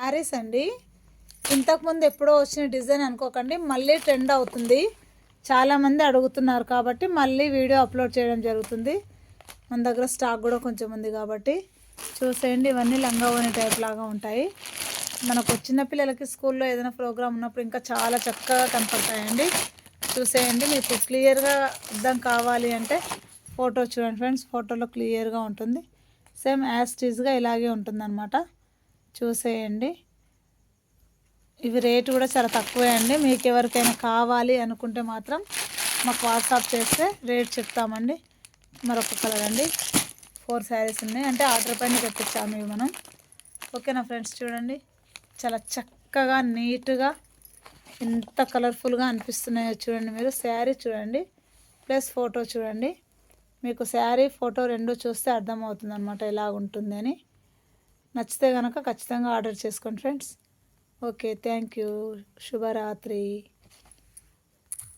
శారీస్ అండి. ఇంతకుముందు ఎప్పుడో వచ్చిన డిజైన్ అనుకోకండి, మళ్ళీ ట్రెండ్ అవుతుంది. చాలామంది అడుగుతున్నారు కాబట్టి మళ్ళీ వీడియో అప్లోడ్ చేయడం జరుగుతుంది. మన దగ్గర స్టాక్ కూడా కొంచెం ఉంది కాబట్టి చూసేయండి. ఇవన్నీ లంగా ఓని టైప్ లాగా ఉంటాయి. మనకు చిన్నపిల్లలకి స్కూల్లో ఏదైనా ప్రోగ్రామ్ ఉన్నప్పుడు ఇంకా చాలా చక్కగా కనపడతాయండి. చూసేయండి. మీకు క్లియర్గా అర్థం కావాలి అంటే ఫోటో చూడండి ఫ్రెండ్స్. ఫోటోలో క్లియర్గా ఉంటుంది. సేమ్ యాజ్ టీజ్గా ఇలాగే ఉంటుందన్నమాట. చూసేయండి. ఇవి రేటు కూడా చాలా తక్కువే అండి. మీకు ఎవరికైనా కావాలి అనుకుంటే మాత్రం మాకు వాట్సాప్ చేస్తే రేట్ చెప్తామండి. మరొక కలర్ అండి. 4 శారీస్ ఉన్నాయి, అంటే ఆర్డర్ పైన తెప్పించాము ఇవి మనం. ఓకేనా ఫ్రెండ్స్. చూడండి చాలా చక్కగా నీట్గా ఎంత కలర్ఫుల్గా అనిపిస్తున్నాయో చూడండి. మీరు శారీ చూడండి ప్లస్ ఫోటో చూడండి. మీకు శారీ ఫోటో రెండు చూస్తే అర్థమవుతుంది అనమాట ఎలా ఉంటుంది అని. నచ్చితే కనుక ఖచ్చితంగా ఆర్డర్ చేసుకోండి ఫ్రెండ్స్. Okay, thank you. శుభరాత్రి.